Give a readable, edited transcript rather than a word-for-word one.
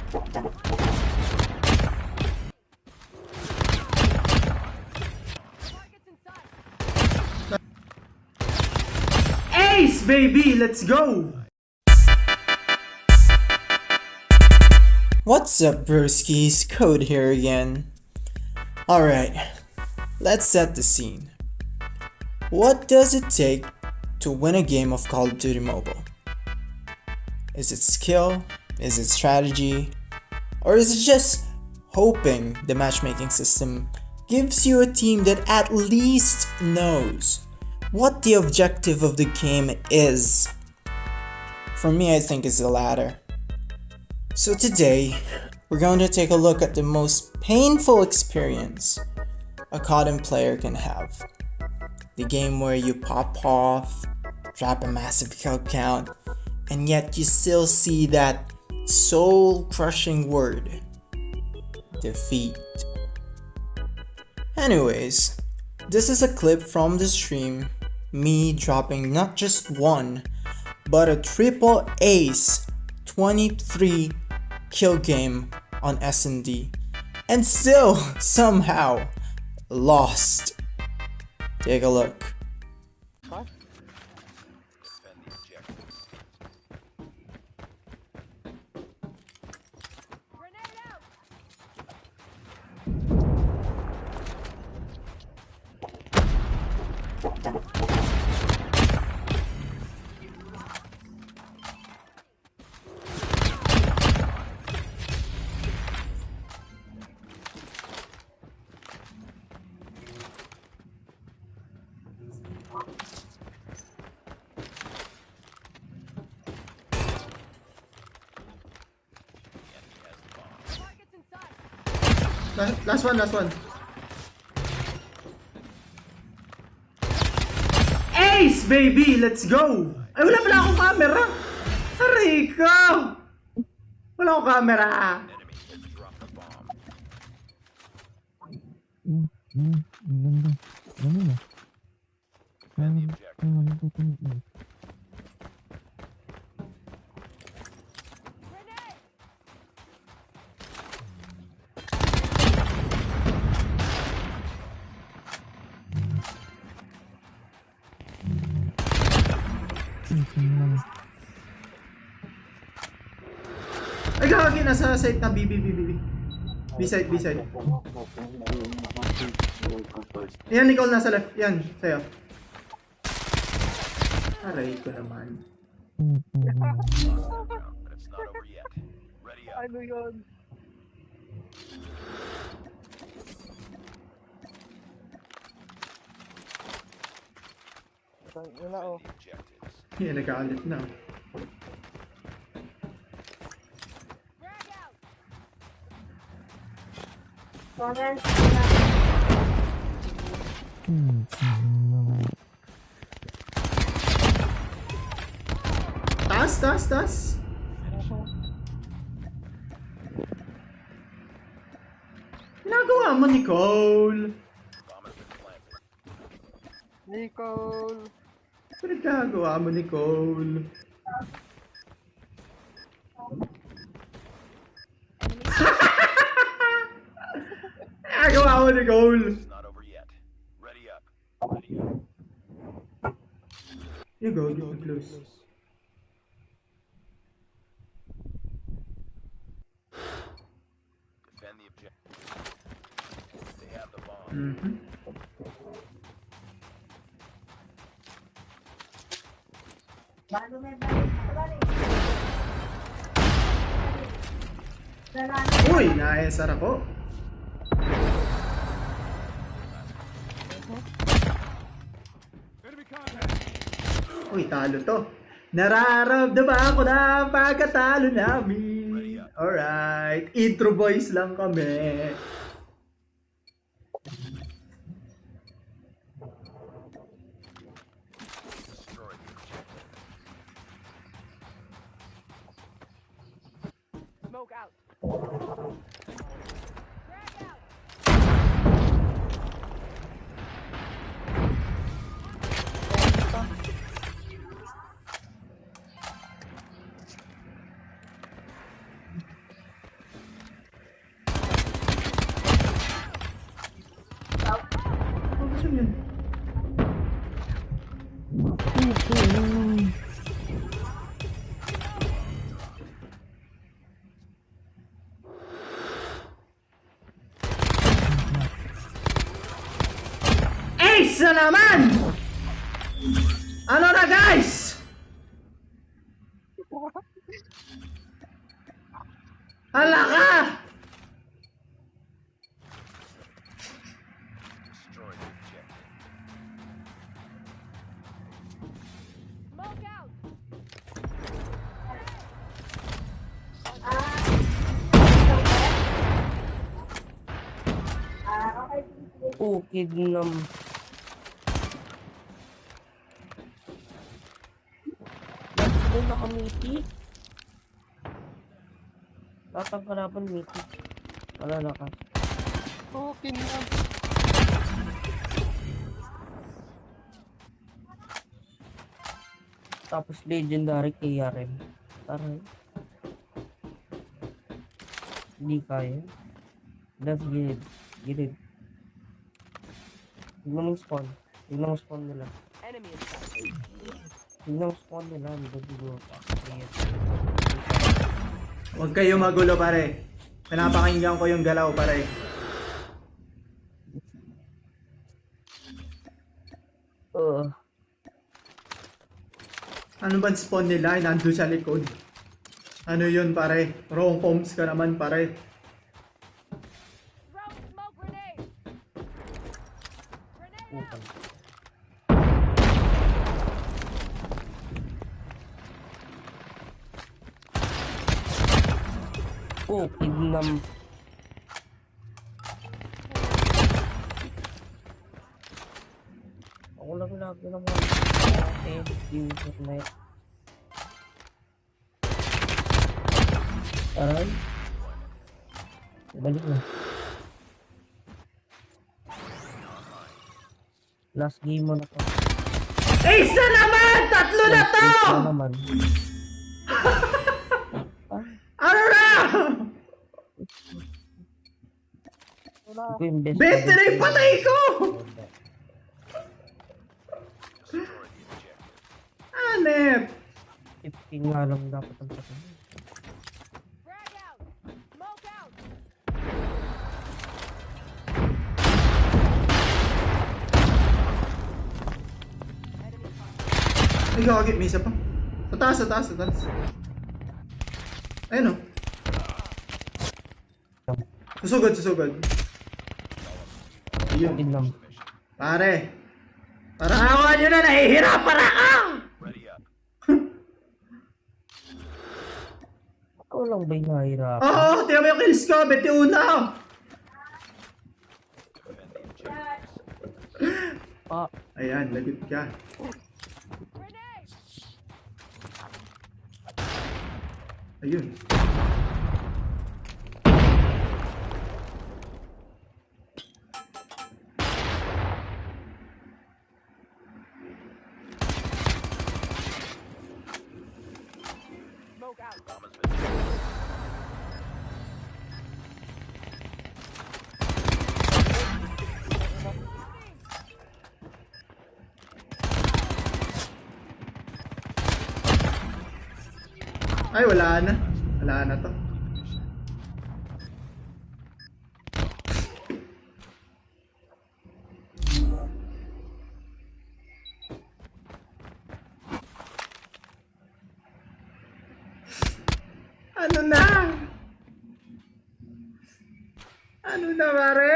Ace, baby! Let's go! What's up, broskies? Code here again. Alright, let's set the scene. What does it take to win a game of Call of Duty Mobile? Is it skill? Is it strategy? Or is it just hoping the matchmaking system gives you a team that at least knows what the objective of the game is? For me, I think it's the latter. So today, we're going to take a look at the most painful experience a COD player can have. The game where you pop off, drop a massive kill count, and yet you still see that soul-crushing word, defeat. Anyways, this is a clip from the stream, me dropping not just one, but a triple ace 23 kill game on S&D, and still somehow lost. Take a look. Last one. Ace, baby! Let's go! Ay, wala pala akong camera! Aray ko! Wala akong camera! Ay, gagawin nasa site na B side. Yan, Nicole nasa left. Yan, sa'yo. Aray ko naman. Ano yun? Wala oh. Yan, nagkakalit na. Taas. Ginagawa mo, Nicole. Pinagkagawa mo, Nicole. Ginagawa mo, Nicole. You go close. Defend the objective. They have the bomb. Uy, naesar ako. Uy, talo to. Nararamdaman ko na ang pagkatalo namin. Alright, intro boys lang kami. Smoke out. Saan yun? Ace na naman! Ano na guys? Hala ka! Destroy the objective. Smoke out! Okay din naman. Doon na kamiti. Tatang ka naman, miti. Wala na ka. Okay na. Tapos legendary KRM. Taray. Hindi kaya. Das gilid. Gilid. Tignan mo spawn. Tignan mo spawn nila. Enemy in sight. Tignan mo spawn nila. Hindi ko siguro. Huwag kayo magulo pare. Pinapakinggan ko yung galaw pare. Ano ba spawn nila? Nandun sa likod. Ano yun pare? Wrong comms ka naman pare. Throw smoke grenade! Grenade out! Utang. Okay naman. Ako lang lagi naman. Yung net. Aray. Balik na. Last game mo na to. Ace na naman! Tatlo na to! Wait na naman. Ano na? Ito yung best. 20 na yung patay ko! Destroy the objective. Hanep! 15 nga lang dapat ang patay. Frag out! Smoke out! Enemy spotted. Ay, gagawin. May isa pa. Sa taas, sa taas, sa taas. Ayun o. Susugod, susugod. Ayun. Yun lang. Pare. Parahawan nyo na, nahihirapan ako! Ready up. Ikaw lang ba yung nahihirapan? Oo, tingnan mo yung kills ko, 21! Defend the objectives. Ah, Ayan, lagot ka. Grenade! Ayun. Smoke out! Bomb has been Ay, wala na. Wala na to. Ano na? Ano na, pare?